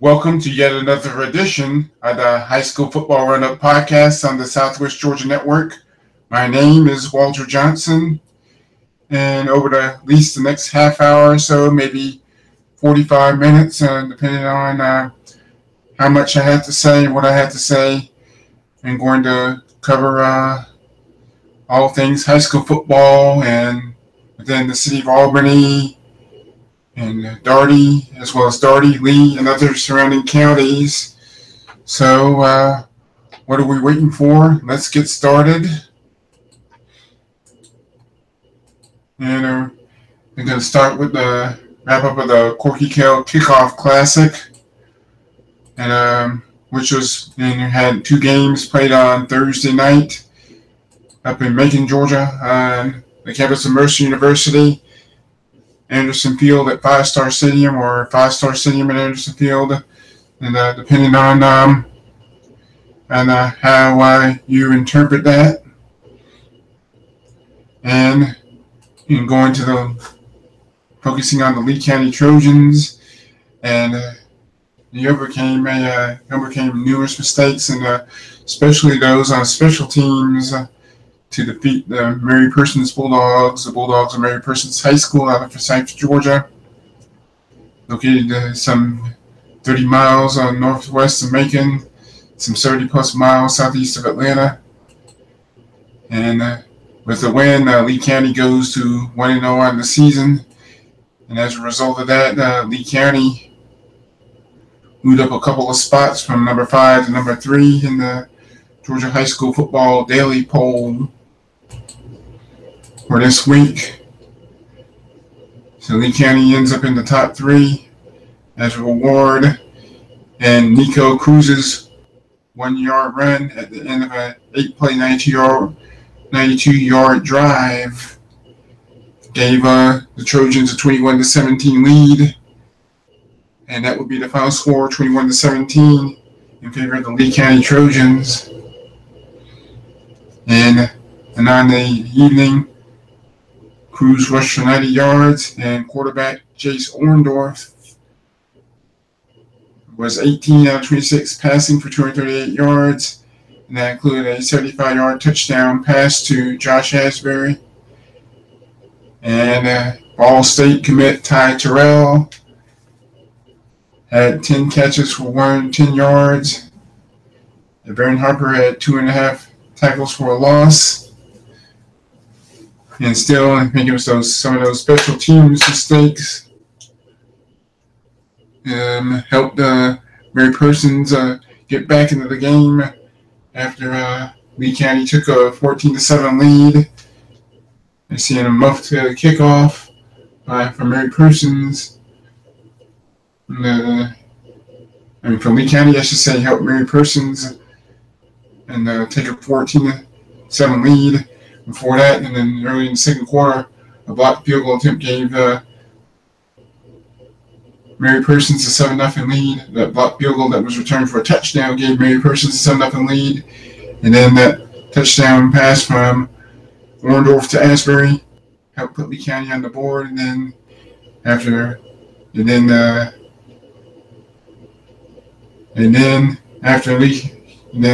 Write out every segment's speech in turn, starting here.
Welcome to yet another edition of the High School Football Run-Up Podcast on the Southwest Georgia Network. My name is Walter Johnson, and over at least the next half hour or so, maybe 45 minutes, depending on how much I have to say and what I have to say, I'm going to cover all things high school football and within the city of Albany, and Daugherty, as well as Daugherty, Lee, and other surrounding counties. So, what are we waiting for? Let's get started. And we're going to start with the wrap-up of the Corky Kell Classic, and which was, and had two games played on Thursday night up in Macon, Georgia, on the campus of Mercer University. Anderson Field at Five Star Stadium, or Five Star Stadium at Anderson Field, and depending on how you interpret that, and going to the focusing on the Lee County Trojans, and you overcame numerous mistakes, and especially those on special teams. To defeat the Mary Persons Bulldogs. The Bulldogs of Mary Persons High School out of Forsyth, Georgia, located some 30 miles northwest of Macon, some 30-plus miles southeast of Atlanta. And with the win, Lee County goes to 1-0 on the season. And as a result of that, Lee County moved up a couple of spots from number 5 to number 3 in the Georgia High School Football Daily Poll for this week. So Lee County ends up in the top 3 as a reward, and Nico Cruz's 1-yard run at the end of an 8-play 92-yard drive gave the Trojans a 21-17 lead, and that would be the final score, 21-17 in favor of the Lee County Trojans. And on the evening, Cruz rushed for 90 yards, and quarterback Jace Orndorff was 18 out of 26 passing for 238 yards, and that included a 75-yard touchdown pass to Josh Asbury. And Ball State commit Ty Terrell had 10 catches for 110 yards. And Baron Harper had 2.5 tackles for a loss. And still, I think it was some of those special teams mistakes helped Mary Persons get back into the game after Lee County took a 14-7 lead. I see a muffed kickoff from Mary Persons. For Lee County, I should say, helped Mary Persons and take a 14-7 lead. Before that, and then early in the second quarter, a blocked field goal attempt gave Mary Persons a 7-0 lead. That blocked field goal that was returned for a touchdown gave Mary Persons a 7-0 lead. And then that touchdown pass from Orndorff to Asbury helped put Lee County on the board. And then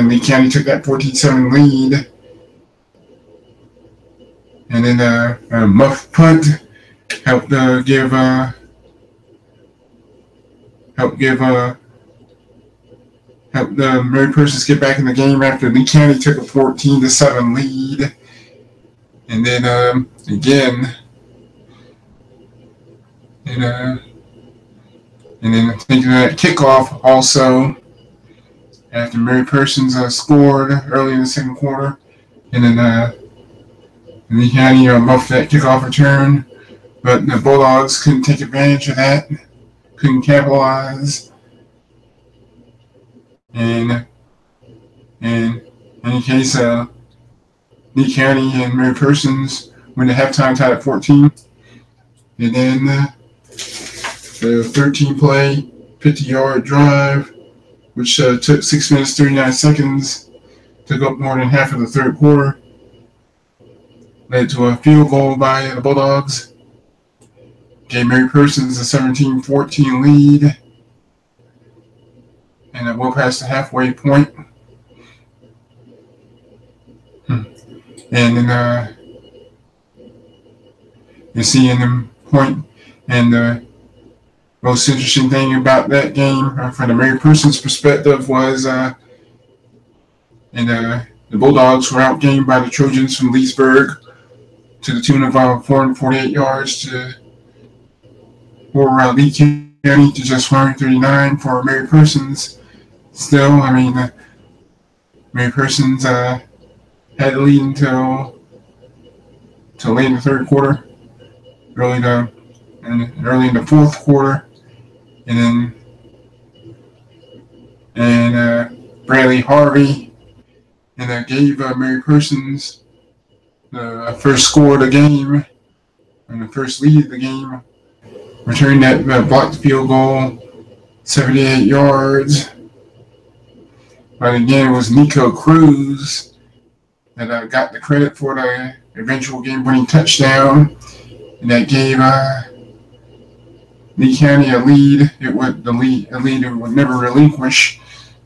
Lee County took that 14-7 lead. And then a muff punt helped give the Mary Persons get back in the game after Lee County took a 14-7 lead. And then again, and then thinking of that kickoff also after Mary Persons scored early in the second quarter, and then Lee County muffed that kickoff return, but the Bulldogs couldn't take advantage of that, couldn't capitalize. And in any case, Lee County and Mary Persons went to halftime tied at 14. And then the 13-play, 50-yard drive, which took 6 minutes, 39 seconds, took up more than half of the third quarter, led to a field goal by the Bulldogs, gave Mary Persons a 17-14 lead. and we'll pass the halfway point. And then you see in the point, and the most interesting thing about that game, from the Mary Persons perspective, was the Bulldogs were outgained by the Trojans from Leesburg to the tune of 448 yards for Lee County to just 139 for Mary Persons. Still, I mean, Mary Persons had the lead until late in the third quarter, early in the fourth quarter, and Bradley Harvey gave Mary Persons the first score of the game and the first lead of the game, returned that blocked field goal, 78 yards. But again, it was Nico Cruz that got the credit for the eventual game-winning touchdown, and that gave Lee County a lead. A lead it would never relinquish.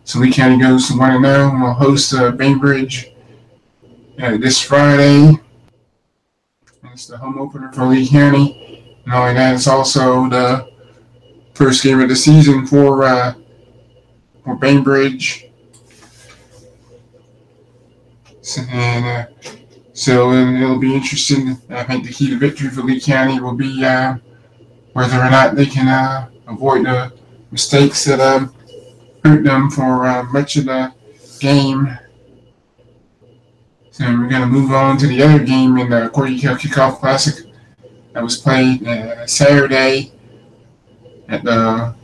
So Lee County goes to 1-0 and will host Bainbridge this Friday. It's the home opener for Lee County. Not only that, it's also the first game of the season for Bainbridge. So it'll be interesting. I think the key to victory for Lee County will be whether or not they can avoid the mistakes that hurt them for much of the game. So we're going to move on to the other game in the Corky Kell Classic that was played Saturday at the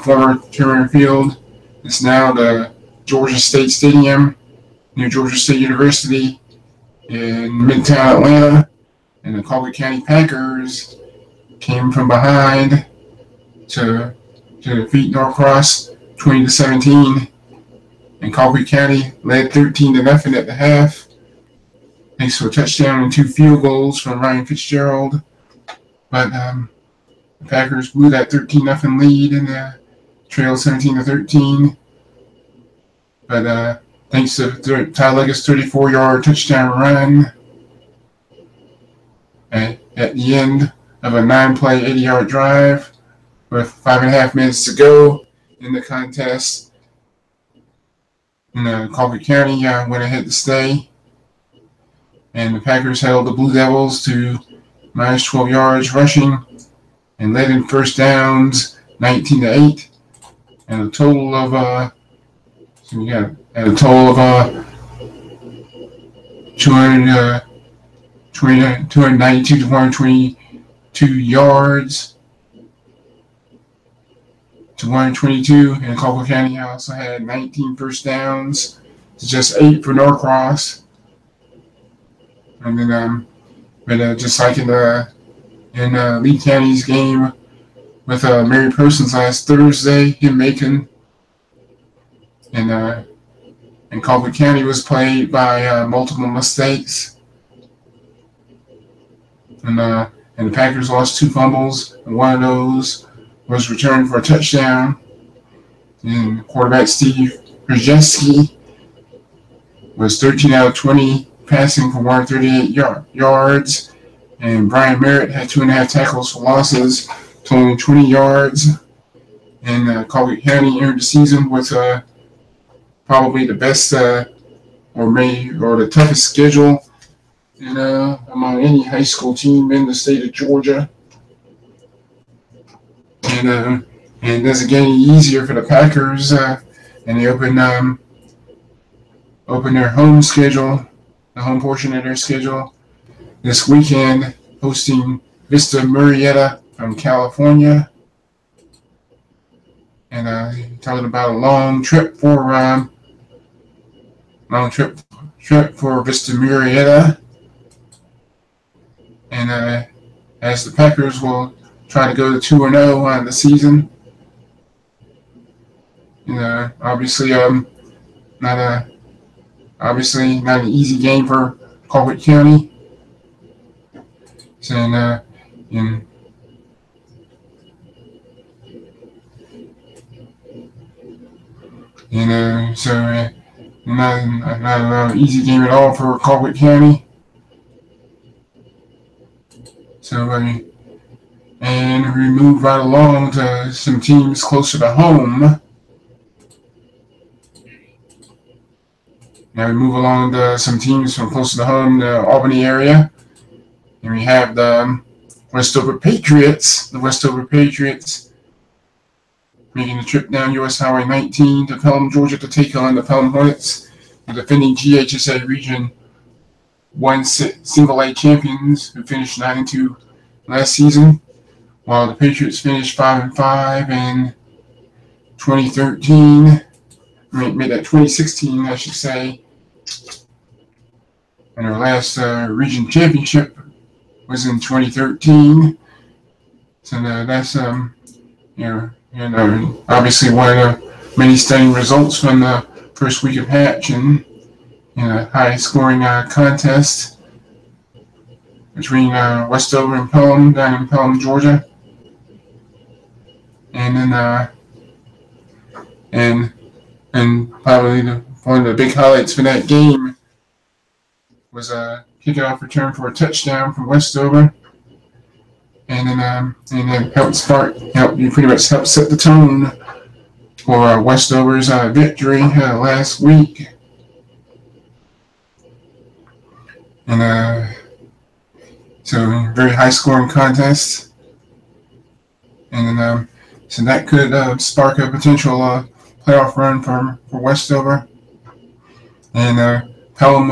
former Turner Field. It's now the Georgia State Stadium near Georgia State University in Midtown Atlanta, and the Corky County Packers came from behind to defeat Norcross 20-17, and Corky County led 13-0 at the half, thanks to a touchdown and 2 field goals from Ryan Fitzgerald. But the Packers blew that 13-0 lead and trailed 17-13. But thanks to Ty Leggett's 34-yard touchdown run at the end of a 9-play, 80-yard drive with 5.5 minutes to go in the contest. And Corky County went ahead to stay. And the Packers held the Blue Devils to minus 12 yards rushing and led in first downs 19-8. And a total of 292 to 122 yards to 122, and Corky County also had 19 first downs to just 8 for Norcross. And then, just like in Lee County's game with Mary Persons last Thursday in Macon, and Corky County was played by multiple mistakes, and the Packers lost 2 fumbles, and one of those was returned for a touchdown. And quarterback Steve Krzyzewski was 13 out of 20 passing for 138 yards, and Brian Merritt had 2.5 tackles for losses, totaling 20 yards. And Corky County entered the season with probably the best or the toughest schedule among any high school team in the state of Georgia. And it doesn't get any easier for the Packers, and they open their home schedule, the home portion of their schedule, this weekend, hosting Vista Murrieta from California. And talking about a long trip for Vista Murrieta. And as the Packers will try to go to 2-0 on the season. Obviously not an easy game for Corky County. So not an easy game at all for Colquitt County. So and we move right along to some teams closer to home. Now we move along to some teams from closer to home, the Albany area. And we have the Westover Patriots. The Westover Patriots making the trip down US Highway 19 to Pelham, Georgia to take on the Pelham Hornets, the defending GHSA Region 1 Single A champions who finished 9-2 last season, while the Patriots finished 5-5 in 2013. Made that 2016, I should say. And our last region championship was in 2013. So that's obviously one of the many stunning results from the first week of Hatch, and a high-scoring contest between Westover and Pelham down in Pelham, Georgia. And then and probably one of the big highlights for that game was a kickoff return for a touchdown from Westover, and then helped pretty much help set the tone for Westover's victory last week. And so very high scoring contest, and then so that could spark a potential playoff run for Westover. And Pelham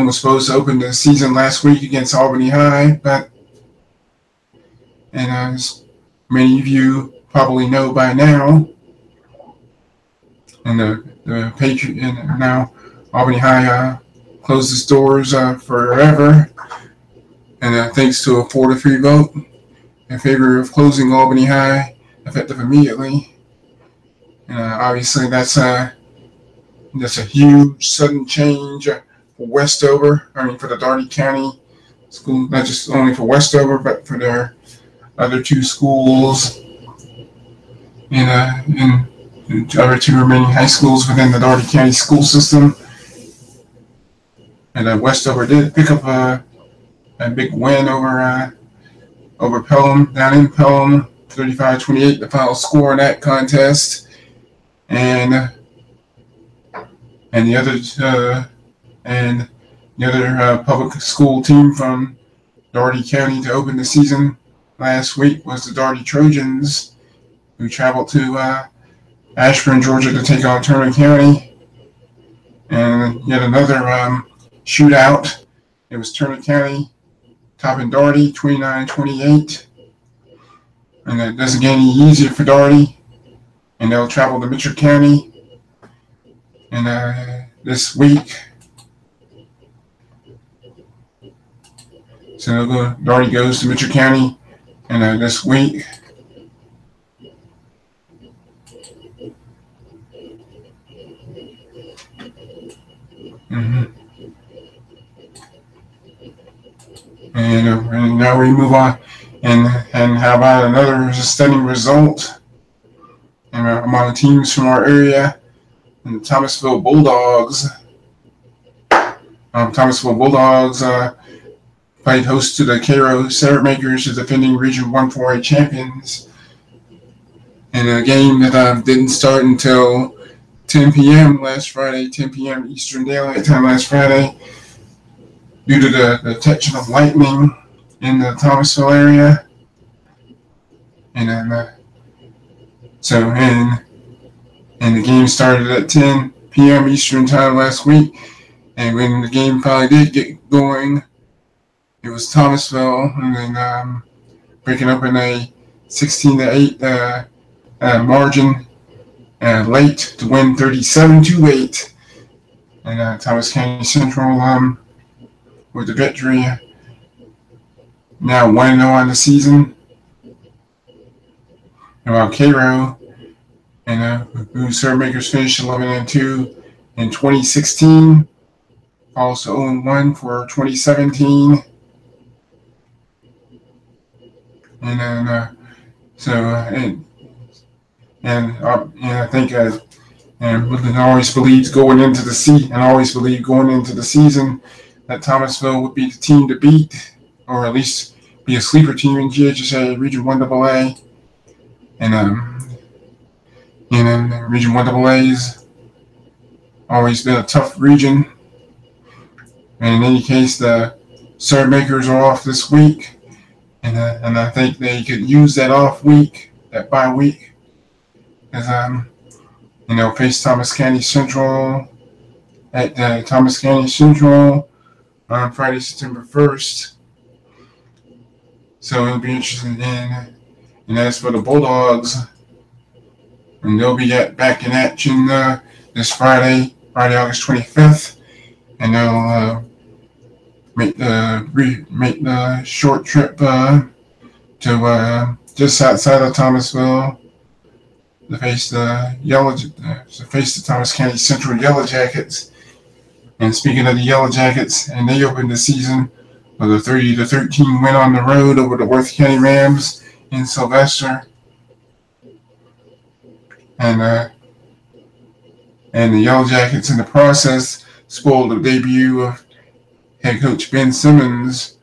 was supposed to open the season last week against Albany High, but as many of you probably know by now, and the Patriot and now Albany High closed its doors forever, and thanks to a 4-3 vote in favor of closing Albany High effective immediately. And obviously that's a huge sudden change for Westover. For the Dougherty County school, not just only for Westover, but for their other two schools and the other two remaining high schools within the Dougherty County school system. And Westover did pick up a big win over Pelham, down in Pelham, 35-28, the final score in that contest. And the other public school team from Dougherty County to open the season last week was the Dougherty Trojans, who traveled to Ashburn, Georgia to take on Turner County. And yet another shootout. It was Turner County topping Dougherty 29-28. And that doesn't get any easier for Dougherty. And they'll travel to Mitchell County. And this week, so Dougherty goes to Mitchell County, and this week, and now we move on, and how about another stunning result among teams from our area, and the Thomasville Bulldogs. Thomasville Bulldogs played host to the Cairo Syrup Makers, the defending Region 1 4A champions, in a game that didn't start until 10 p.m. last Friday, 10 p.m. Eastern Daylight Time last Friday, due to the detection of lightning in the Thomasville area. And then and the game started at 10 p.m. Eastern Time last week. And when the game finally did get going, it was Thomasville, and then breaking up in a 16-8 margin late to win 37-8. And Thomas County Central with the victory, now 1-0 on the season. And while Cairo whose Syrup Makers finished 11-2 in 2016, also 0-1 for 2017. And then And I think and always believed going into the season that Thomasville would be the team to beat, or at least be a sleeper team in GHSA Region 1AA. And Region 1AA's always been a tough region. And in any case, the serve makers are off this week, and I think they could use that off week, that bye week, as face Thomas County Central at Thomas County Central on Friday, September 1st. So it'll be interesting. And as for the Bulldogs, and they'll be back in action this Friday, August 25th, and they'll make the short trip to just outside of Thomasville to face the Thomas County Central Yellow Jackets. And speaking of the Yellow Jackets, and they opened the season with a 30-13 win on the road over the Worth County Rams in Sylvester. And the Yellow Jackets in the process spoiled the debut of head coach Ben Simmons,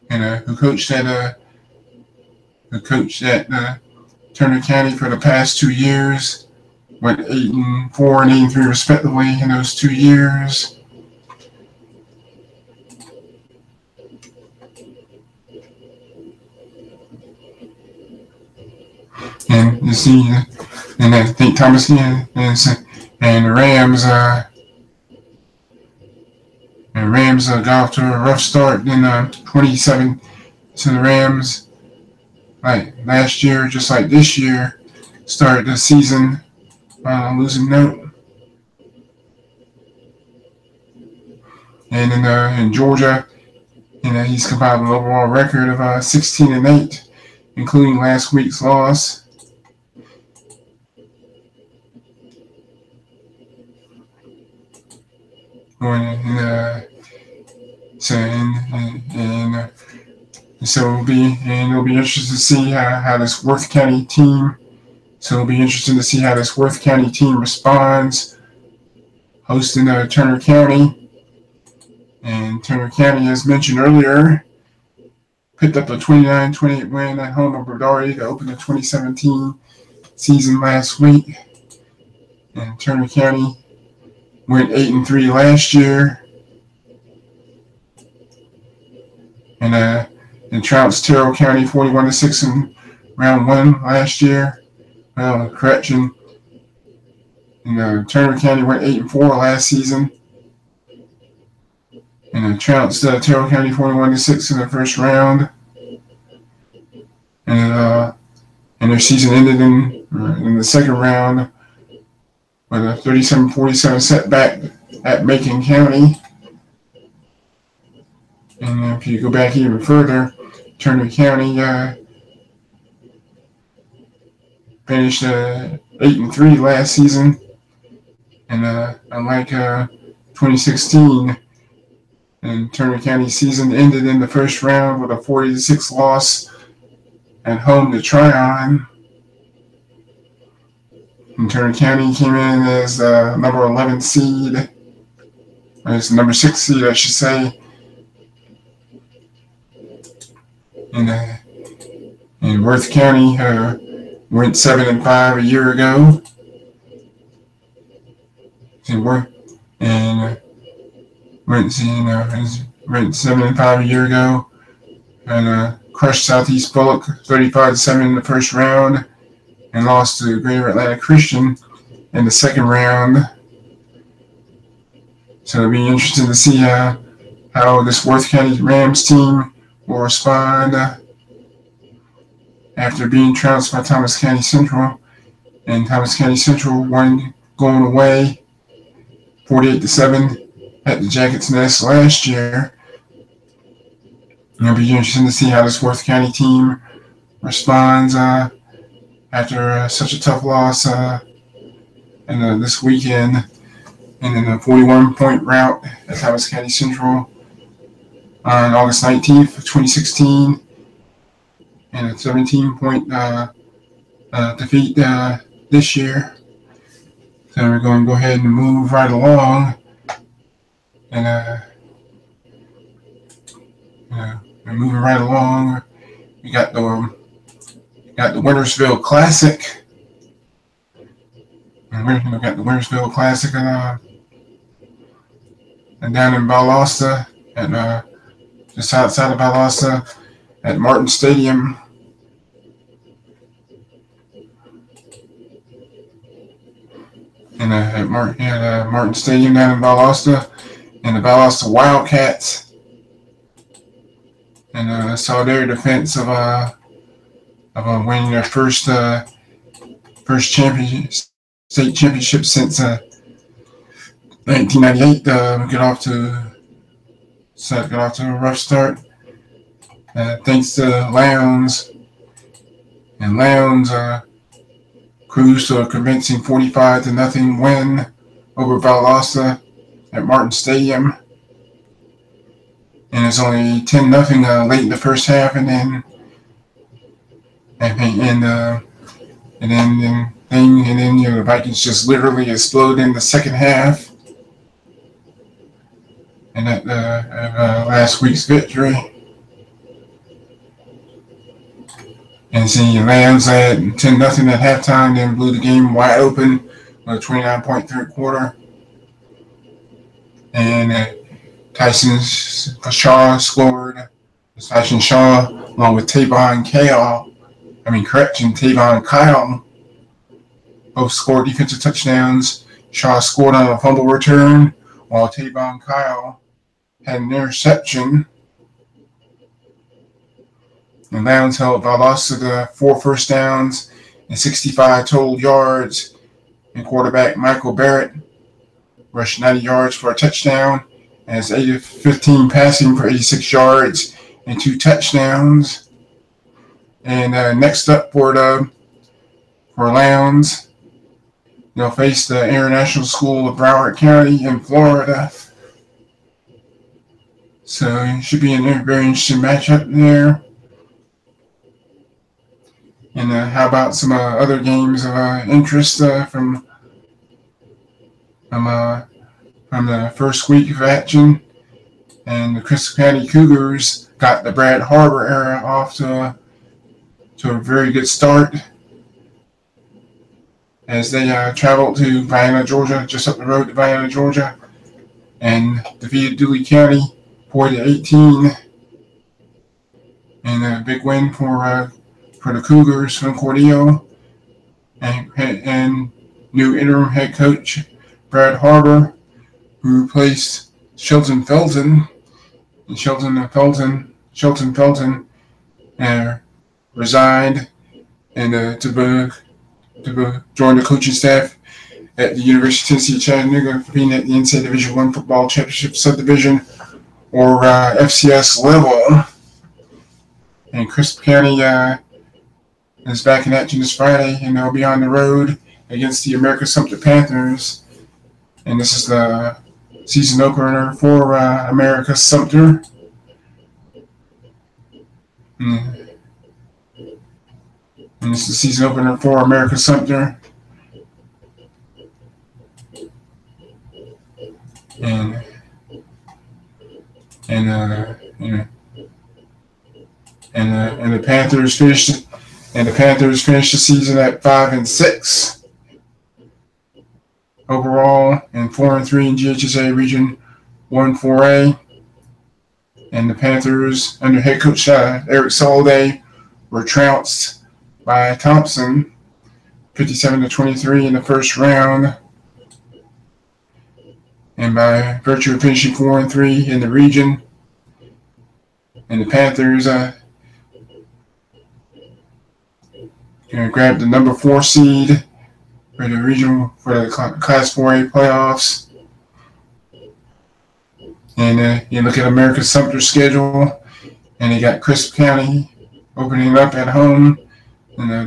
who coached at Turner County for the past 2 years, went 8-4 and 8-3 respectively in those 2 years. And you see, and I think Thomas and the Rams got off to a rough start in 27. So the Rams, like last year, just like this year, started the season on a losing note. And in Georgia, he's compiled an overall record of 16-8, including last week's loss. So it'll be interesting to see how this Worth County team. So it'll be interesting to see how this Worth County team responds, hosting Turner County. And Turner County, as mentioned earlier, picked up a 29-28 win at home over Doherty to open the 2017 season last week. And Turner County went 8-3 last year. And trounced Terrell County 41-6 in round 1 last year. Well, correction. And Turner County went 8-4 last season. And trounced Terrell County 41-6 in the first round. And their season ended in the second round with a 37-47 setback at Macon County. And if you go back even further, Turner County finished 8-3 last season, and unlike 2016, and Turner County's season ended in the first round with a 40-6 loss at home to Tryon. And Turner County came in as number 11 seed, as number 6 seed, I should say. And Worth County went 7-5 a year ago. And went 7-5 a year ago, and crushed Southeast Bullock 35-7 in the first round, and lost to Greater Atlanta Christian in the second round. So it'll be interesting to see how this Worth County Rams team will respond after being trounced by Thomas County Central. And Thomas County Central won going away 48-7 at the Jackets Nest last year. And it'll be interesting to see how this Worth County team responds after such a tough loss this weekend, and in a 41-point rout at Thomas County Central on August 19th of 2016, and a 17-point defeat this year. So we're going to go ahead and move right along. And we're moving right along. We got the Wintersville Classic. And we got the Wintersville Classic and down in Valdosta, and just outside of Valdosta at Martin Stadium. And at Martin Stadium down in Valdosta, and the Valdosta Wildcats, and saw their defense of winning their first state championship since 1998. Got off to a rough start, thanks to Lowndes, and Lowndes cruised to a convincing 45-0 win over Valdosta at Martin Stadium. And it's only 10-0 late in the first half, and then the Vikings just literally explode in the second half. And at last week's victory. And see, Lowndes at 10-0 at halftime, then blew the game wide open with a 29-point third quarter. And Tyson Shaw scored. Tyson Shaw, along with Tavon Kyle, both scored defensive touchdowns. Shaw scored on a fumble return, while Tavon Kyle had an interception. And Lowndes held Valdosta to 4 first downs and 65 total yards. And quarterback Michael Barrett rushed 90 yards for a touchdown, and it's 8 of 15 passing for 86 yards and 2 touchdowns. And next up for Lowndes, they'll face the International School of Broward County in Florida. So it should be a very interesting matchup there. And how about some other games of interest from the first week of action? And the Crystal County Cougars got the Brad Harbor era off to a very good start as they traveled to Vienna, Georgia, just up the road to Vienna, Georgia, and defeated Dooley County 40-18. And a big win for the Cougars from Cordeo, and new interim head coach Brad Harbor, who replaced Shelton Felton. And Shelton Felton resigned and to join the coaching staff at the University of Tennessee Chattanooga, competing at the NCAA Division I Football Championship Subdivision, or FCS level. And Crisp County is back in action this Friday, and they'll be on the road against the America Sumter Panthers. And this is the season opener for America Sumter. And this is the season opener for America Sumter. And the Panthers finished. And the Panthers finished the season at 5-6 overall, and 4-3 in GHSA Region 1-4A. And the Panthers, under head coach Eric Soliday, were trounced by Thompson, 57-23 in the first round. And by virtue of finishing 4-3 in the region, and the Panthers grabbed the number 4 seed for the Class 4A playoffs. And you look at America Sumter's schedule, and they got Crisp County opening up at home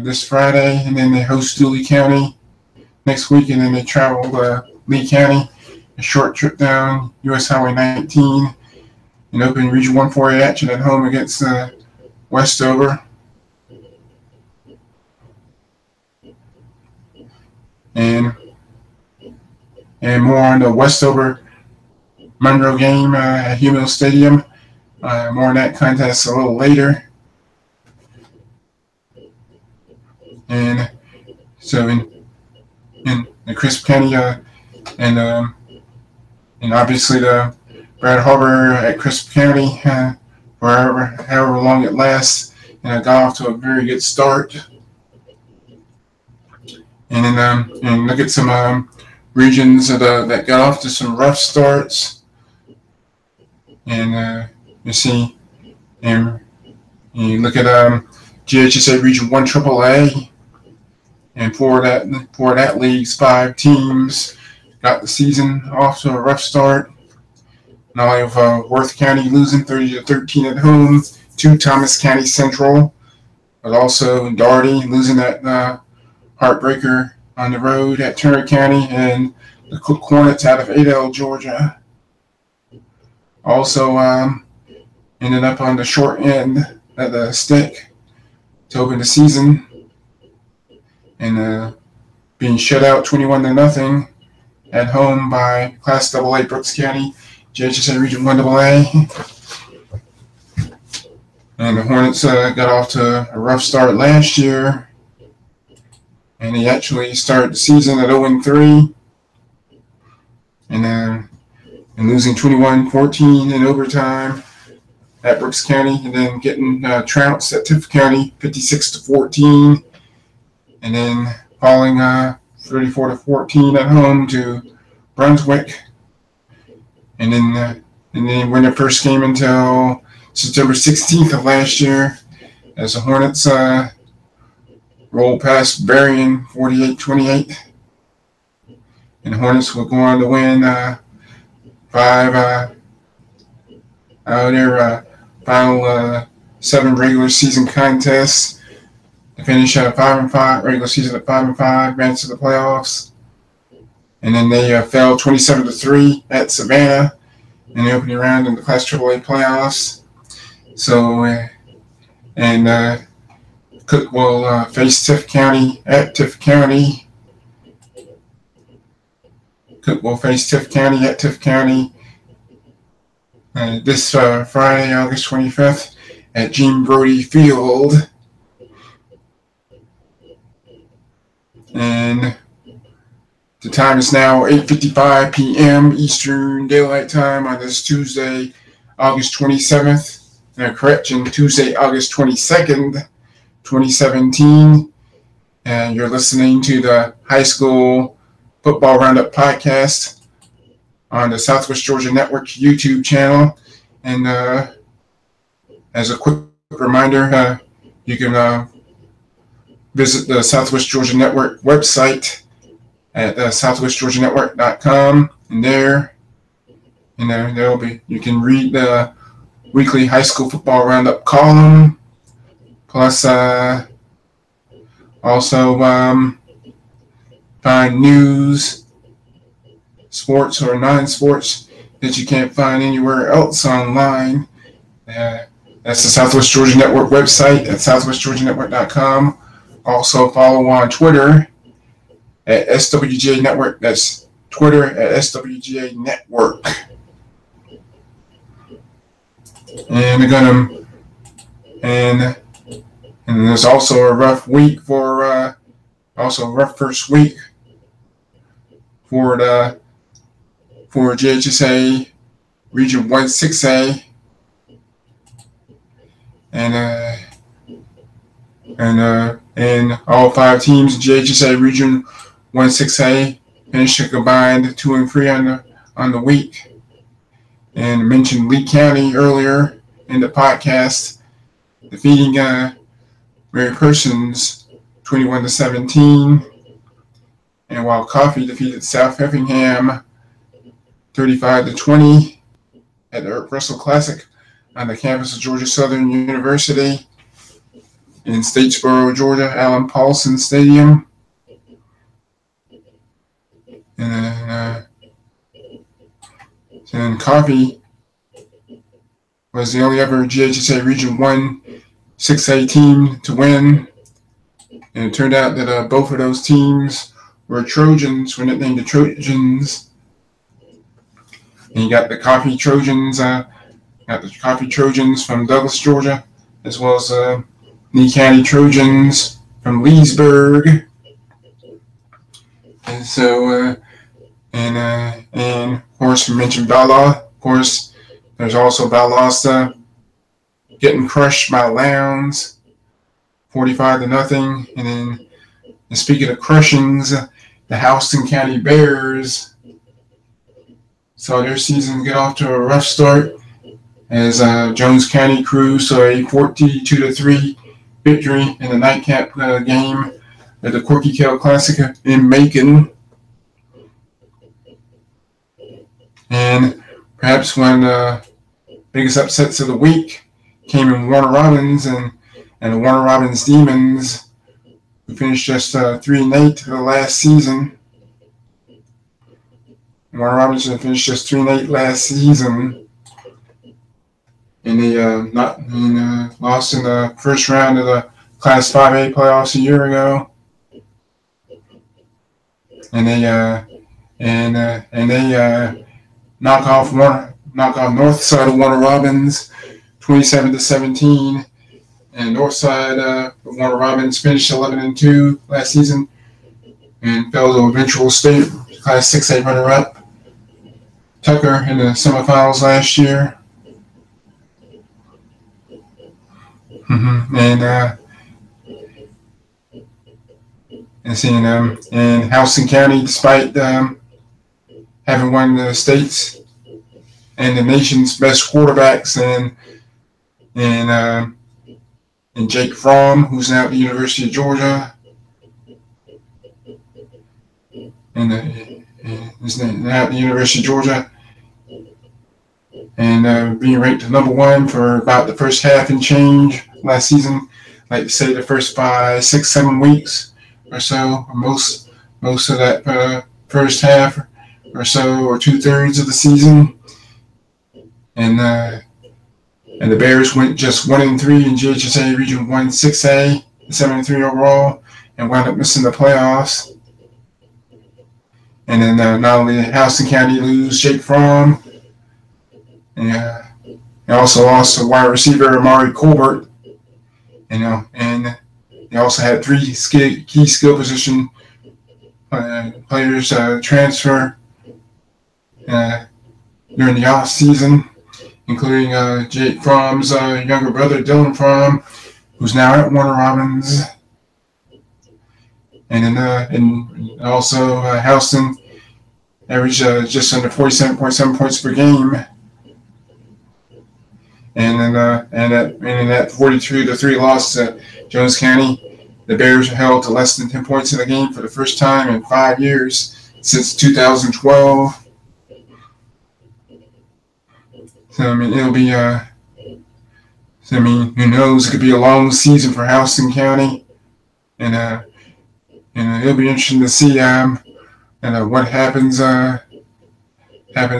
this Friday, and then they host Dooley County next week, and then they travel to Lee County, a short trip down US Highway 19, and open Region 1-4A action at home against Westover. and more on the Westover Monroe game at Hugh Mills Stadium. More on that contest a little later. And so in the Crisp County and obviously the Brad Harbor at Crisp County, however long it lasts, and got off to a very good start. And look at some regions that got off to some rough starts. And you see, and you look at GHSA Region 1 AAA, and for that league's 5 teams got the season off to a rough start. Not only of Worth County losing 30-13 at home to Thomas County Central, but also Daugherty losing that heartbreaker on the road at Turner County, and the Cook Hornets out of Adel, Georgia. Also ended up on the short end of the stick to open the season, and being shut out 21-0 at home by Class AA Brooks County, GHSA Region 1 AA. And the Hornets got off to a rough start last year, and they actually started the season at 0-3, and losing 21-14 in overtime at Brooks County, and then getting trounced at Tift County 56-14, and then falling 34-14 at home to Brunswick, and then win their first game until September 16th of last year, as the Hornets rolled past Berrien 48-28, and the Hornets will go on to win 5 out of their final 7 regular season contests to finish at 5-5, regular season at 5-5, advance to the playoffs. And then they fell 27-3 at Savannah in the opening round in the Class AAA playoffs. So, Cook will face Tift County at Tift County. Cook will face Tift County at Tift County this Friday, August 25th at Gene Brody Field. And the time is now 8:55 p.m. Eastern Daylight Time on this Tuesday, August 27th. Correction, Tuesday, August 22nd, 2017. And you're listening to the High School Football Roundup podcast on the Southwest Georgia Network YouTube channel. And as a quick reminder, you can visit the Southwest Georgia Network website at southwestgeorgianetwork.com, and there you can read the weekly high school football roundup column, plus also find news, sports or non-sports that you can't find anywhere else online. That's the Southwest Georgia Network website at southwestgeorgianetwork.com. Also follow on Twitter at SWGA Network. That's Twitter at SWGA Network. And there's also a rough week for rough first week for GHSA Region 1 6A, and all 5 teams in GHSA Region 1 6A finished a combined 2-3 on the week. And I mentioned Lee County earlier in the podcast, defeating Mary Persons 21-17, and while Coffee defeated South Effingham 35-20 at the Russell Classic on the campus of Georgia Southern University in Statesboro, Georgia, Alan Paulson Stadium. And then Coffee was the only ever GHSA Region 1 6A team to win And it turned out that both of those teams were Trojans, were nicknamed the Trojans. And you got the Coffee Trojans, from Douglas, Georgia, as well as Lee County Trojans from Leesburg. And so, and of course, we mentioned Valdosta. Of course, there's also Valdosta getting crushed by Lowndes, 45-0. And then, and speaking of crushings, the Houston County Bears saw their season get off to a rough start as Jones County cruised to a 42-3 victory in the nightcap game at the Corky Kell Classic in Macon. And perhaps one of the biggest upsets of the week came in Warner Robins and the Warner Robins Demons, who finished just 3-8 the last season. Warner Robins finished just 3-8 last season, and they lost in the first round of the Class 5A playoffs a year ago. And they knock off North Side of Warner Robins 27-17, and North Side of Warner Robins finished 11-2 last season and fell to eventual state Class 6A runner-up Tucker in the semifinals last year. And Houston County, despite having one of the state's and the nation's best quarterbacks, and Jake Fromm, who's now at the University of Georgia, and is now at the University of Georgia, and being ranked number one for about the first half and change last season, like to say the first 5, 6, 7 weeks or so, or most of that first half or so, or 2/3 of the season, and the Bears went just 1-3 in GHSA Region 1 6A, 7-3 overall, and wound up missing the playoffs. And then not only did Houston County lose Jake Fromm, and they also lost a wide receiver, Amari Colbert, and they also had 3 key skill position players transfer during the off season, including Jake Fromm's younger brother, Dylan Fromm, who's now at Warner Robins. And also Houston averaged just under 47.7 points per game. And in that 42-3 loss to Jones County, the Bears were held to less than 10 points in the game for the first time in 5 years since 2012. So, it'll be, who knows? It could be a long season for Houston County. And it'll be interesting to see what happens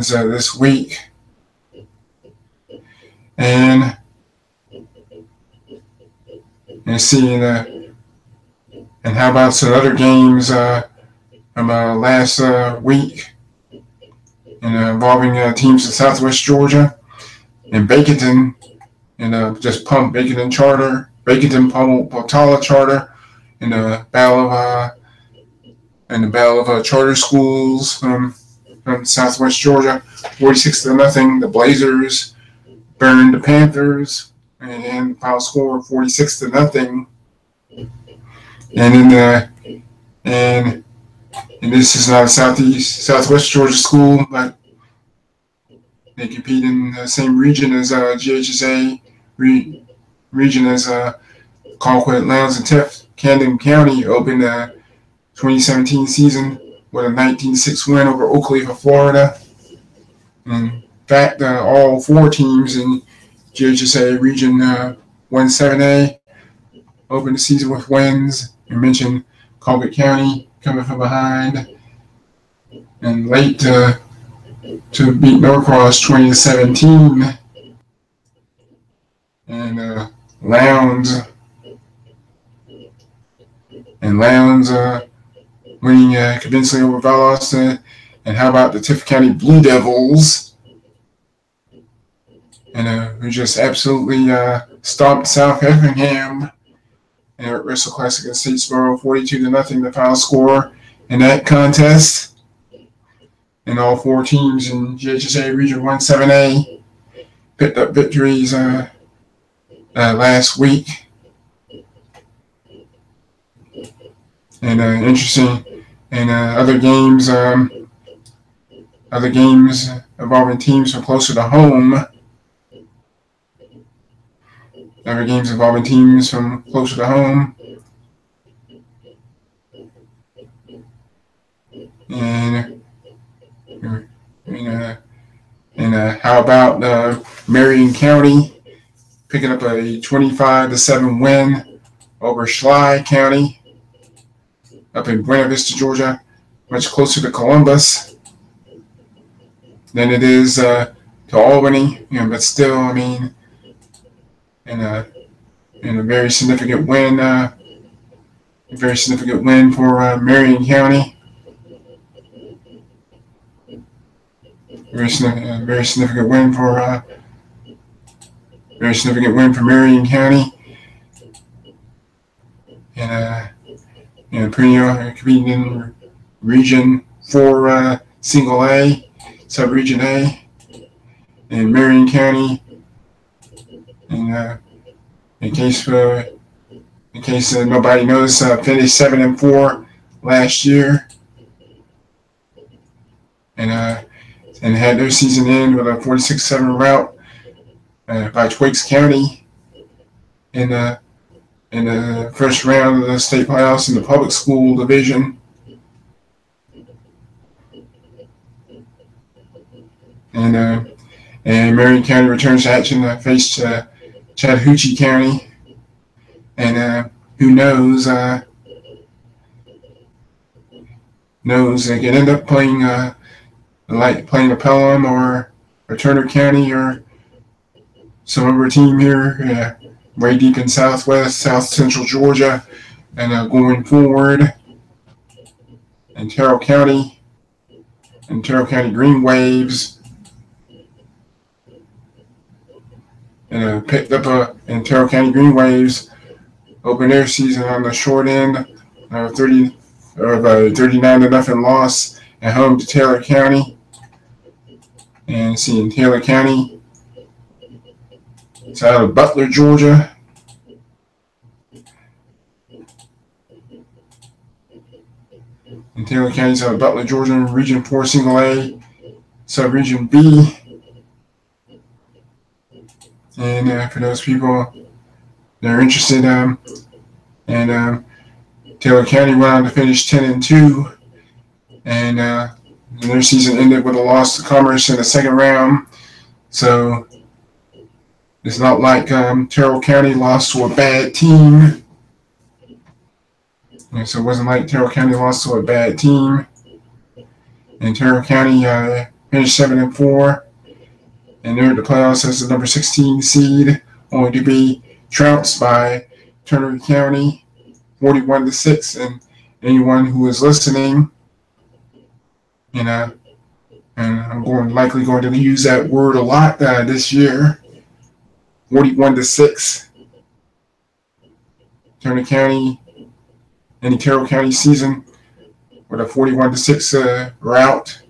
this week. And see, and how about some other games from last week involving teams in Southwest Georgia and Baconton, and just pump Baconton Potala Charter in the battle of charter schools from Southwest Georgia, 46-0. The Blazers burned the Panthers, and final score 46-0. And this is not a Southwest Georgia school, but they compete in the same region as GHSA region as Colquitt, Lowndes, and Tift. Camden County opened the 2017 season with a 19-6 win over Oakleaf of Florida. In fact, all 4 teams in GHSA Region 1-7A opened the season with wins. You mentioned Colquitt County coming from behind and late to beat Norcross 20-17. And Lowndes and Lowndes winning convincingly over Valdosta. And how about the Tiffin County Blue Devils? And who just absolutely stomped South Effingham in a Wrestle Classic in Statesboro, 42-0, the final score in that contest. And all four teams in GHSA Region 1-7A picked up victories last week. And interesting. And other games involving teams from closer to home. Other games involving teams from closer to home. And how about Marion County picking up a 25-7 win over Schley County up in Buena Vista, Georgia, much closer to Columbus than it is to Albany, but still, I mean, in a very significant win, for Marion County. Very significant win for Marion County, and Perennial competing in Region 4 Single A, Sub-Region A, in Marion County. And in case nobody knows, finished 7-4 last year, and had their season end with a 46-7 rout by Twiggs County in the first round of the state playoffs in the public school division. And Marion County returns to action to face Chattahoochee County, and who knows they could end up playing a Pelham or Turner County or some other team here, way deep in South Central Georgia, and going forward, and Terrell County Green Waves. And picked up in Terrell County Green Waves, opened their season on the short end, 39-0 loss at home to Taylor County. And seeing Taylor County, it's out of Butler, Georgia. And Taylor County's out of Butler, Georgia, Region 4 Single A, Sub-Region B. And for those people that are interested, Taylor County went on to finish 10-2, and their season ended with a loss to Commerce in the second round. So it's not like Terrell County lost to a bad team. And so it wasn't like Terrell County lost to a bad team. And Terrell County finished 7-4. And they're in the playoffs as the number 16 seed, only to be trounced by Turner County, 41-6. And anyone who is listening, and I'm likely going to use that word a lot this year, 41-6. Turner County, any Terrell County season with a 41-6 rout.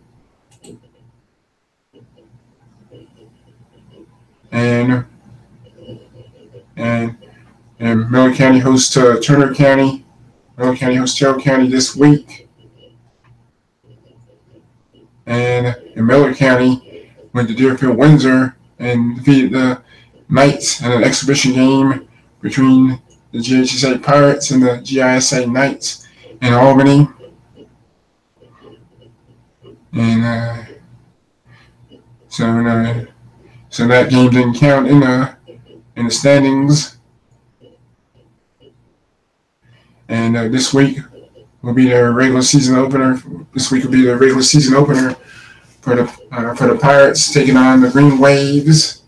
And Miller County hosts Turner County. Miller County hosts Terrell County this week. And in Miller County went to Deerfield Windsor and defeated the Knights in an exhibition game between the GHSA Pirates and the GISA Knights in Albany. And so that game didn't count in the standings. And this week will be their regular season opener. This week will be their regular season opener for the Pirates taking on the Green Waves.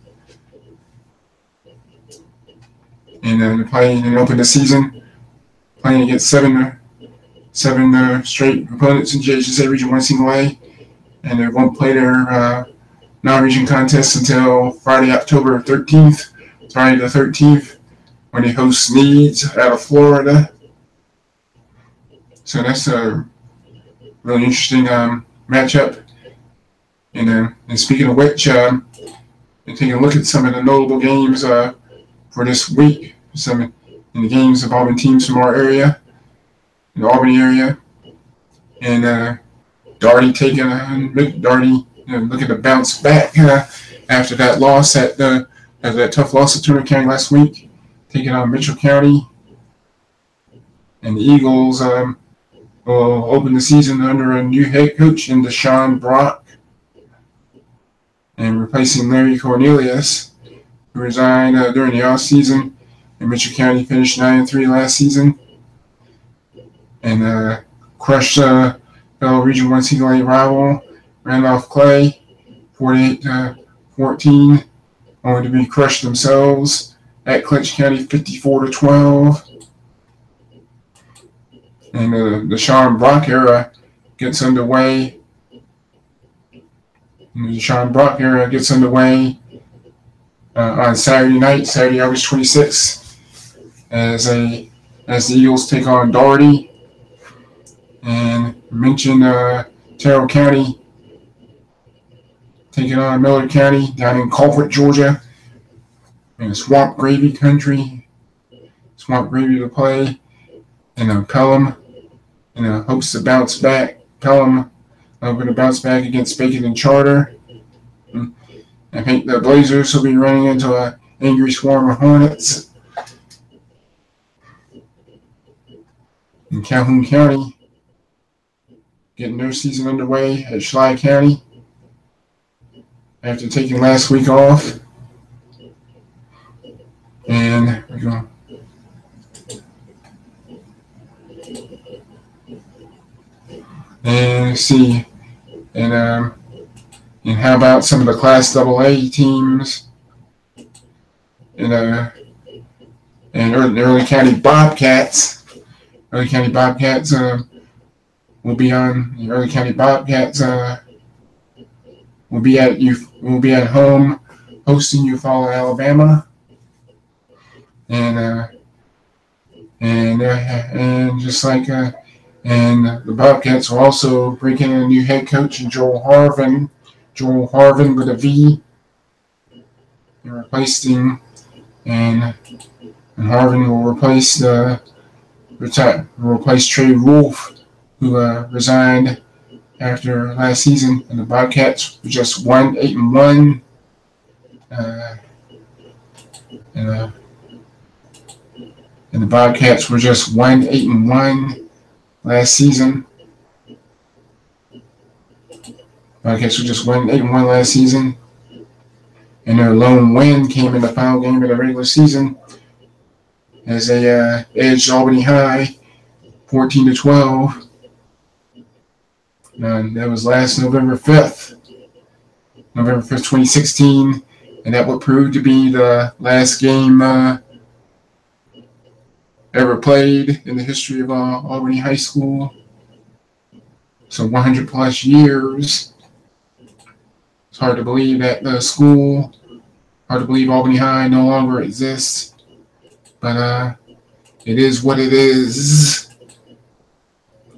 And playing and open the season playing against seven straight opponents in JHSA Region 1 Single A, and they won't play their non-region contest until Friday, October 13th, Friday the 13th, when they host Needs out of Florida. So that's a really interesting matchup. And speaking of which, taking a look at some of the notable games for this week, some in the games involving teams from our area, in the Albany area, and Darty taking Darty looking to bounce back after that loss after that tough loss at Turner County last week, taking on Mitchell County, and the Eagles will open the season under a new head coach in Deshaun Brock, and replacing Larry Cornelius, who resigned during the offseason. And Mitchell County finished 9-3 last season, and crushed fellow Region 1 Single A rival Randolph Clay 48-14, only to be crushed themselves at Clinch County 54-12. And the Deshaun Brock era gets underway. On Saturday night, Saturday, August 26th, as the Eagles take on Darty. And mention Terrell County taking on Miller County down in Colquitt, Georgia, in Swamp Gravy country. Swamp Gravy to play. And Pelham, hopes to bounce back. Pelham going to bounce back against Bacon and Charter. I think the Blazers will be running into an angry swarm of Hornets. In Calhoun County, getting their season underway at Schley County after taking last week off. And we're going. And see, and how about some of the Class AA teams? And Early County Bobcats. Early County Bobcats will be on. The Early County Bobcats will be at home hosting Eufaula, Alabama, and just like and the Bobcats will also bring in a new head coach, Joel Harvin with a V, and replacing and Harvin will replace Trey Wolf, who resigned after last season, and the Bobcats were just 8-1, and the Bobcats were just 8-1 last season. Bobcats were just 8-1 last season, and their lone win came in the final game of the regular season as they edged Albany High 14-12. And that was last November 5th, 2016, and that would prove to be the last game ever played in the history of Albany High School. So 100 plus years. It's hard to believe that hard to believe Albany High no longer exists, but it is what it is.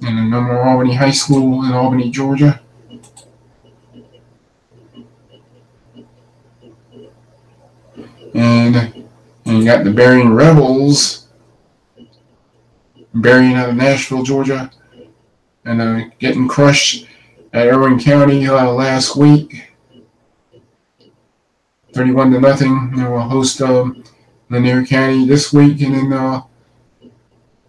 And no more Albany High School in Albany, Georgia. And you got the Berrien Rebels, Berrien out of Nashville, Georgia, and getting crushed at Irwin County last week, 31-0. We'll host Lanier County this week, and then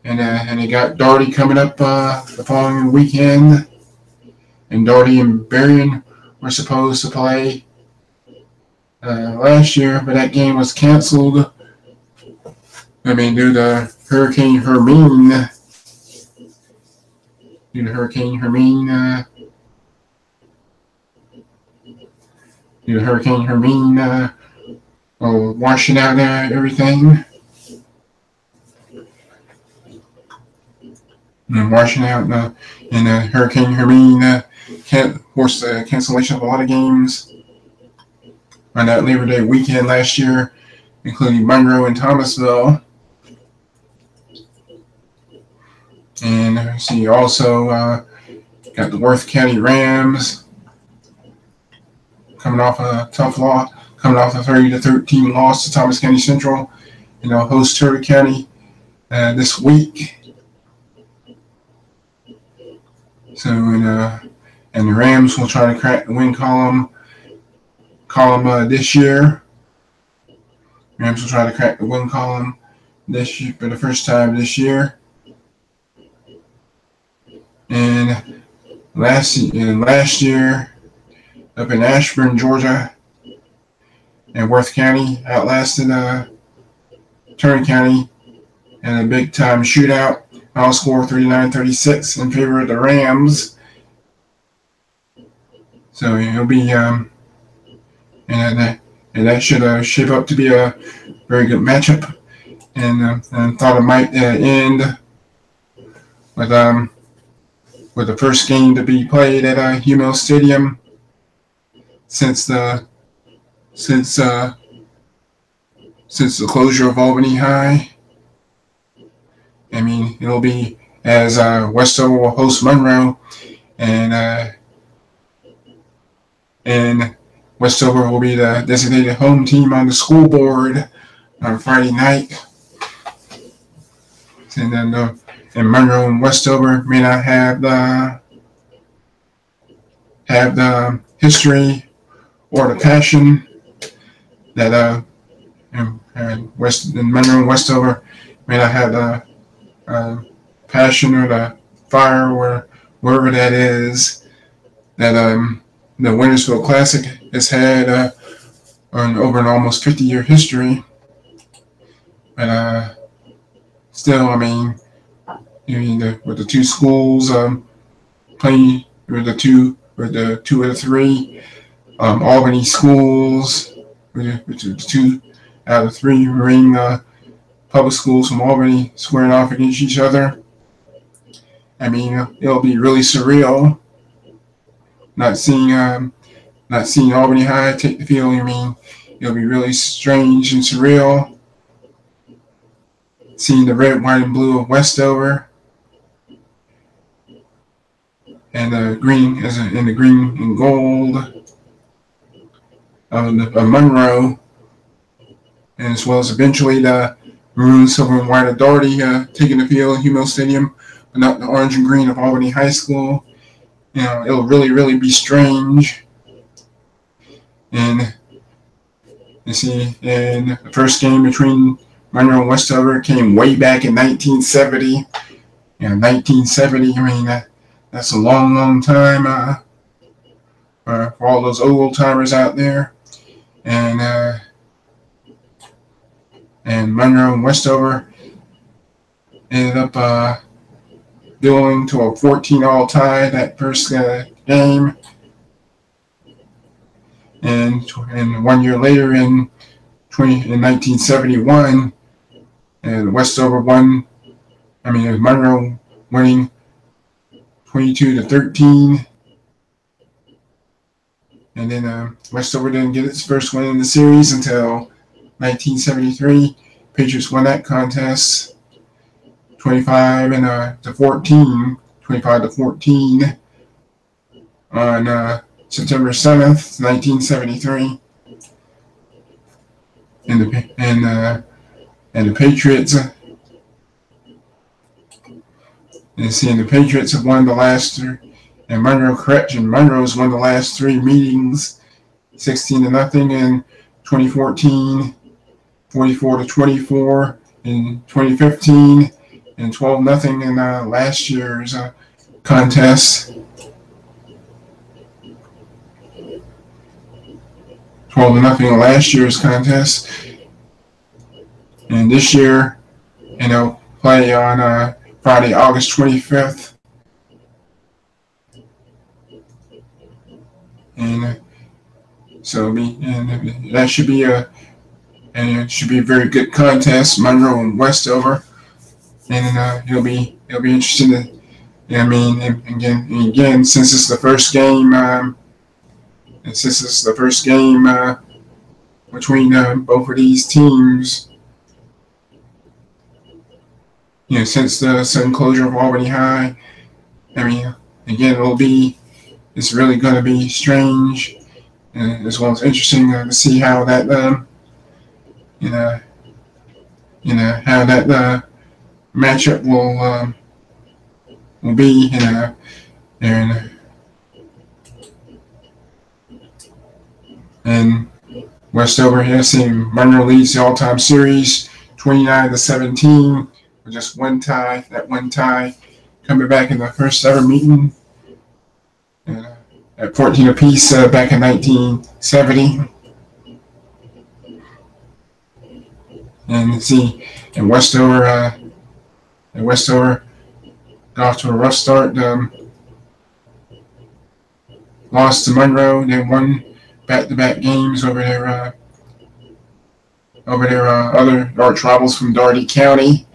and they got Darty coming up the following weekend. And Darty and Berrien were supposed to play last year, but that game was canceled. Due to Hurricane Hermine. Washing out everything. washing out in Hurricane Hermine forced the cancellation of a lot of games on that Labor Day weekend last year, including Monroe and Thomasville. And see, also got the Worth County Rams coming off a tough loss, coming off a 30-13 loss to Thomas County Central. Host Turner County this week. So, and the Rams will try to crack the win column this year. Rams will try to crack the win column this year for the first time this year. And last year, up in Ashburn, Georgia, and Worth County outlasted Turner County in a big-time shootout. Final score 39-36 in favor of the Rams. So it'll be and that should shape up to be a very good matchup. And thought it might end with the first game to be played at Hugh Mills Stadium since the closure of Albany High. I mean, it'll be as Westover will host Monroe, and Westover will be the designated home team on the school board on Friday night. And then and Monroe and Westover may not have the history or the passion that and Monroe and Westover may not have the passion or the fire or wherever that is that the Westover Classic has had over an almost 50-year history. But still, I mean, with the two schools playing with the two of the three Albany schools, which are the 2 out of 3 ring public schools from Albany squaring off against each other. I mean, it'll be really surreal not seeing Albany High take the field. I mean, it'll be really strange and surreal seeing the red, white, and blue of Westover and the green and gold of Monroe, and as well as eventually the maroon, silver, and white of Doherty taking the field at Hugh Mills Stadium, but not the orange and green of Albany High School. It'll really, really be strange. And you see, and the first game between Monroe and Westover came way back in 1970. 1970. I mean, that's a long, long time for all those old timers out there. And Monroe and Westover ended up going to a 14-all tie that first game. And 1 year later, in 1971, and Westover won. I mean, it was Monroe winning 22-13. And then Westover didn't get its first win in the series until 1973. Patriots won that contest 25-14 on September 7th, 1973. And the Patriots the Patriots have won the last three, and Monroe's won the last 3 meetings, 16-0 in 2014, 44-24 in 2015, and 12-0 in last year's contest. 12-0 in last year's contest. And this year, play on Friday, August 25th. And so that should be a very good contest, Monroe and Westover. And it'll be interesting I mean, and again, since it's the first game, between both of these teams, since the sudden closure of Albany High, I mean, again, it's really going to be strange, as well as interesting to see how that, how that matchup will be, and Westover here seeing Monroe leads the all-time series 29-17 with just one tie. That one tie coming back in the first ever meeting at 14 apiece back in 1970. And see, and Westover got off to a rough start. Lost to Monroe, then won back-to-back games over their other arch rivals from Dougherty County.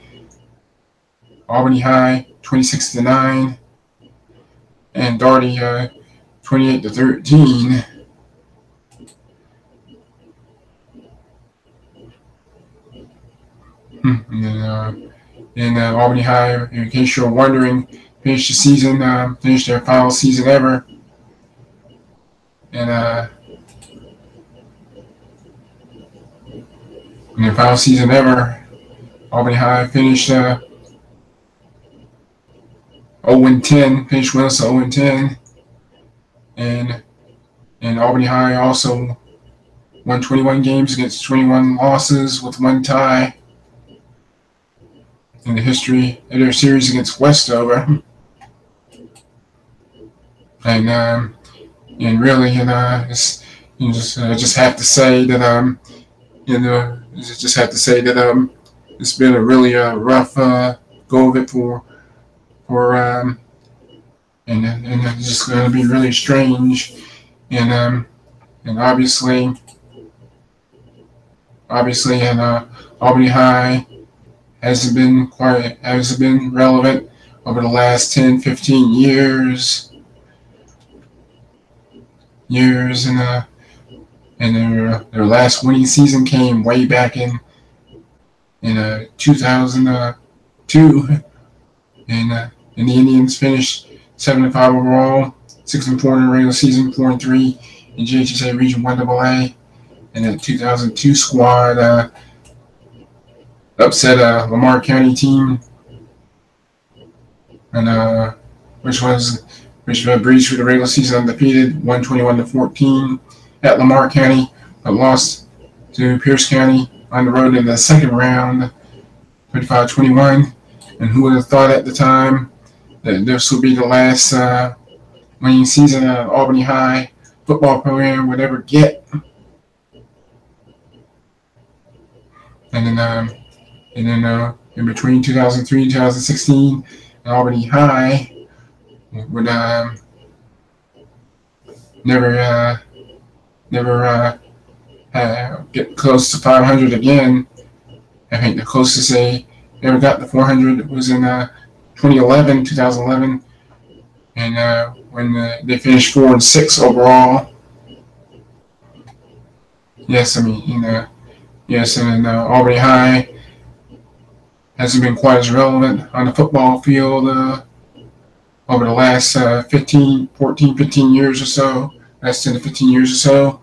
Albany High 26-9, and Dougherty 28-13. And then Albany High, in case you're wondering, finished their final season ever, and in their final season ever, Albany High finished 0-10, finished winners 0-10, and Albany High also won 21 games against 21 losses with one tie in the history of their series against Westover. And really, just have to say that it's been a really rough go of it for and it's just going to be really strange, and obviously, Albany High hasn't been relevant over the last 10-15 years, and their last winning season came way back in 2002, and the Indians finished 7-5 overall, 6-4 in the regular season, 4-3 in GHSA Region 1AA, and the 2002 squad upset a Lamar County team, and which breezed through the regular season undefeated, 121-14 at Lamar County, but lost to Pierce County on the road in the second round, 35-21. And who would have thought at the time that this would be the last winning season Albany High football program would ever get? And then in between 2003 and 2016, Albany High would never get close to 500 again. I think the closest they ever got to 400 was in 2011, and when they finished 4-6 overall. And Albany High hasn't been quite as relevant on the football field over the last 15 years or so, last 10 to 15 years or so.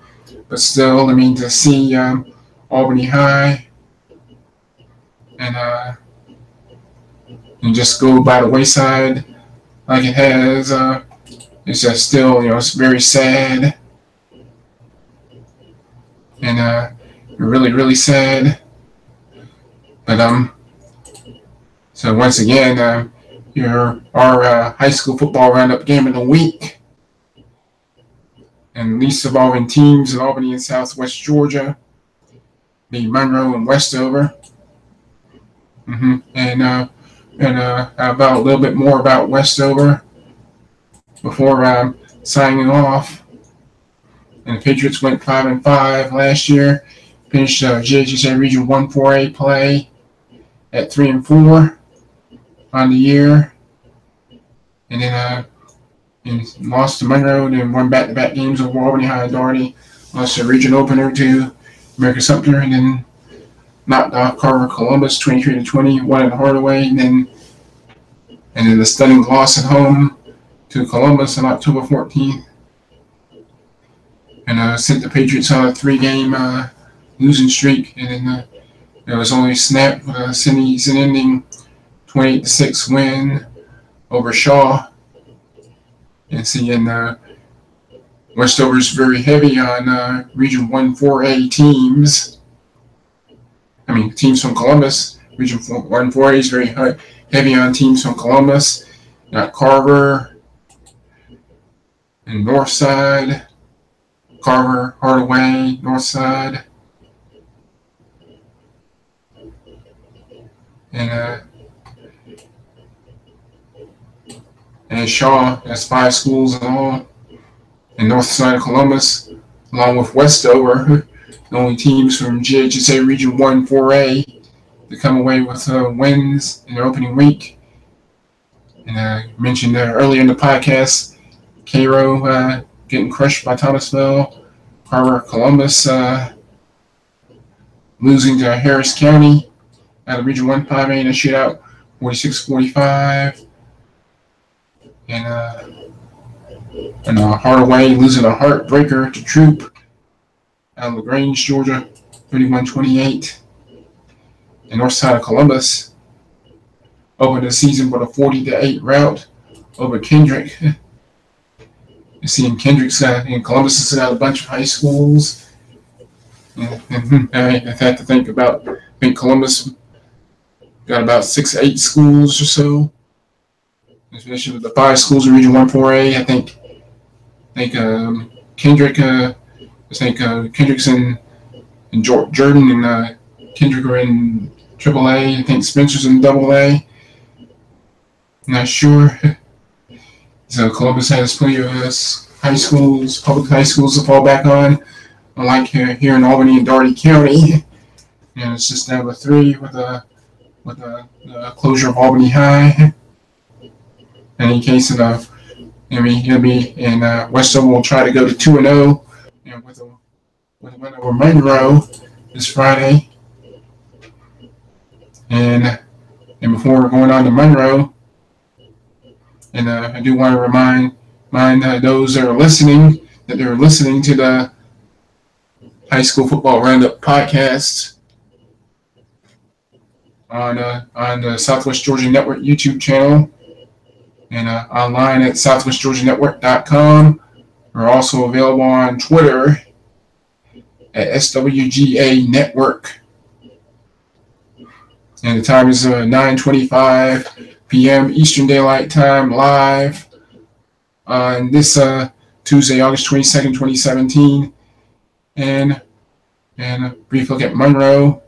But still, to see Albany High and just go by the wayside like it has, it's just still, it's very sad, and really, really sad. But so once again, our high school football roundup game of the week, and least involving teams in Albany and Southwest Georgia, the Monroe and Westover. And about a little bit more about Westover before signing off. And the Patriots went 5-5 last year, finished GHSA Region 1-4A play at 3-4 on the year. and then and lost to Monroe, then won back-to-back games over Albany High and Doherty. Lost a region opener to American Sumter, and then knocked off Carver Columbus 23-20, won at Hardaway, and then the stunning loss at home to Columbus on October 14th, and sent the Patriots on a 3-game losing streak, and then it was only snapped with a season-ending 28-6 win over Shaw. And seeing Westover's very heavy on Region 1-4A teams. I mean, teams from Columbus. Region 1-4A is very heavy on teams from Columbus. Got Carver and Northside. Carver, Hardaway, Northside. And Shaw, that's 5 schools in all. And Northside of Columbus, along with Westover, the only teams from GHSA Region 1-4A to come away with wins in their opening week. And I mentioned earlier in the podcast, Cairo getting crushed by Thomasville, Carver Columbus losing to Harris County out of Region 1-5A in a shootout, 46-45. And Hardaway losing a heartbreaker to Troop out of LaGrange, Georgia, 31-28. And Northside of Columbus opened the season with a 40-8 rout over Kendrick. You see, Kendrick's in Columbus has got a bunch of high schools. And I had to think about, I think Columbus got about 6 or 8 schools or so. Especially with the 5 schools in Region 1-4A, I think Kendrick, Kendrick's in Jordan, and Kendrick are in AAA. I think Spencer's in AA. Not sure. So Columbus has plenty of high schools, public high schools to fall back on, unlike here in Albany and Doherty County. And it's just number 3 with the closure of Albany High. In any case, he'll be in Westover will try to go to 2-0 with a win over Monroe this Friday. And before going on to Monroe, and I do want to remind those that are listening that they're listening to the High School Football Roundup podcast on the Southwest Georgia Network YouTube channel. And online at southwestgeorgianetwork.com. We're also available on Twitter at SWGA Network. And the time is 9:25 p.m. Eastern Daylight Time, live on this Tuesday, August 22nd, 2017. And a brief look at Monroe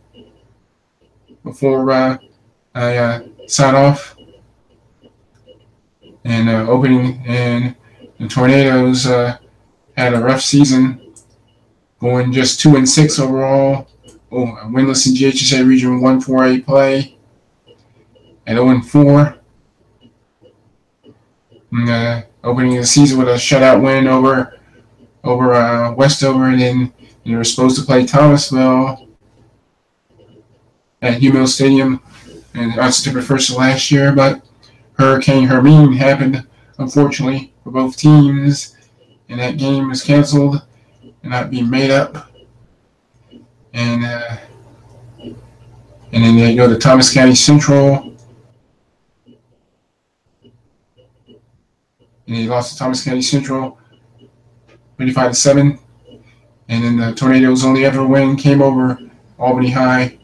before I sign off. And opening, and the Tornadoes had a rough season, going just 2-6 overall. Winless in GHSA Region 1-4A play at 0-4. And opening the season with a shutout win over Westover, and then they were supposed to play Thomasville at Hugh Mills Stadium on September 1st of last year, but Hurricane Hermine happened, unfortunately, for both teams, and that game was canceled and not being made up. And then they go to Thomas County Central, and they lost to Thomas County Central 35-7. And then the Tornadoes' only ever win came over Albany High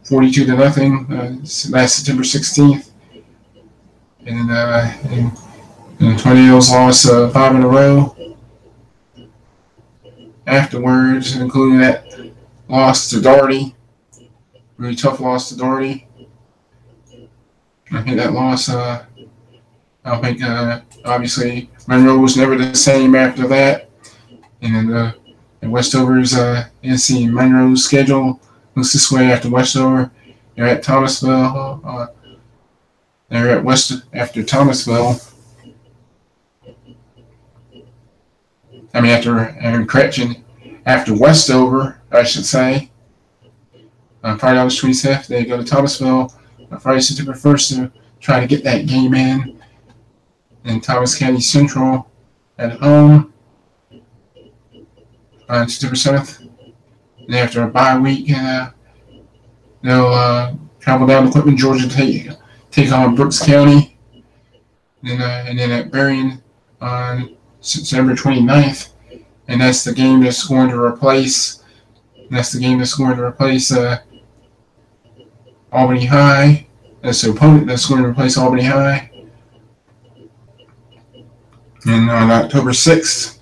42-0 last September 16th. And the Tornadoes lost 5 in a row afterwards, including that loss to Doherty. Really tough loss to Doherty. I think that loss, I think obviously Monroe was never the same after that. And then Westover's NC Monroe's schedule looks this way after Westover. They're at Thomasville. They're at after Thomasville. after Westover, I should say. Friday, August 25th, they go to Thomasville on Friday, September 1st to try to get that game in Thomas County Central at home on September 7th. And after a bye week, they'll travel down to Quitman, Georgia to take on Brooks County. And then at Berrien on September 29th. And that's the game that's going to replace Albany High. That's the opponent that's going to replace Albany High. And on October 6th,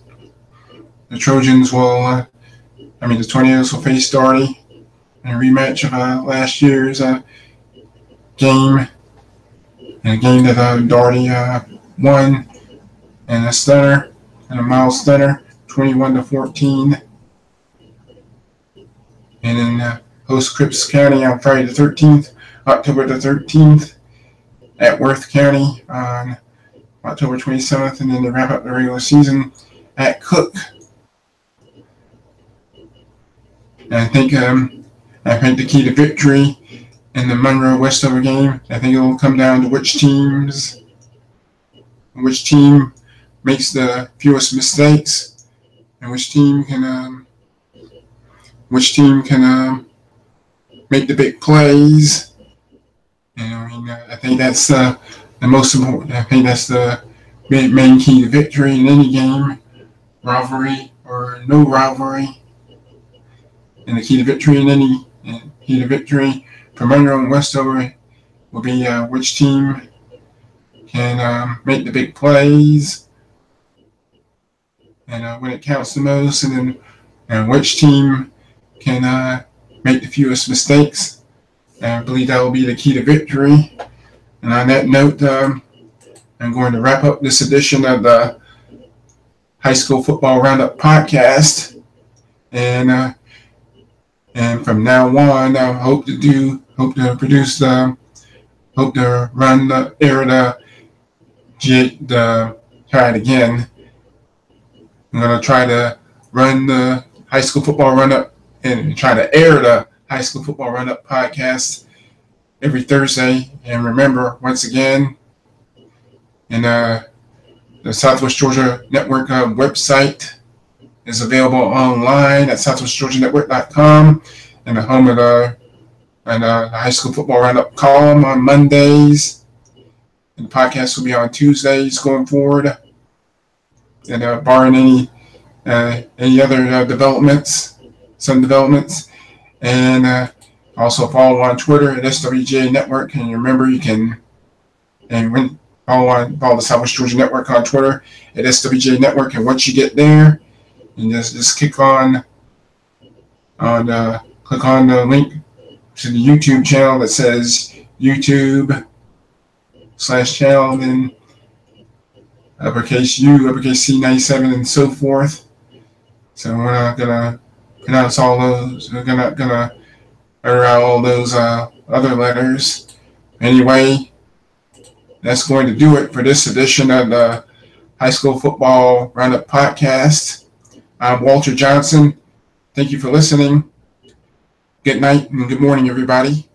the Trojans the Tornadoes will face Darty in a rematch of last year's game. And a game that Darty won in a mile stunner, 21-14. And then host Cripps County on Friday the 13th, October the 13th, at Worth County on October 27th, and then to wrap up the regular season at Cook. And I think the key to victory in the Monroe Westover game, I think it will come down to which team makes the fewest mistakes, and which team can make the big plays. And I think that's the most important. I think that's the main key to victory in any game, rivalry or no rivalry. And the key to victory for Monroe and Westover will be which team can make the big plays and when it counts the most, and which team can make the fewest mistakes. And I believe that will be the key to victory. And on that note, I'm going to wrap up this edition of the High School Football Roundup podcast. And from now on, I hope to try it again. I'm going to try to run the High School Football Roundup and try to air the High School Football Roundup podcast every Thursday. And remember, once again, the Southwest Georgia Network website is available online at southwestgeorgianetwork.com, and the home of the High School Football Roundup column on Mondays. And the podcast will be on Tuesdays going forward. And barring any other developments. And also follow on Twitter at SWJ Network. And remember, you can follow the Southwest Georgia Network on Twitter at SWJ Network. And once you get there, you just click on the link to the YouTube channel that says YouTube/channel, then uppercase U, uppercase C97, and so forth. So we're not gonna pronounce all those. We're not gonna utter out all those other letters. Anyway, that's going to do it for this edition of the High School Football Roundup podcast. I'm Walter Johnson. Thank you for listening. Good night and good morning, everybody.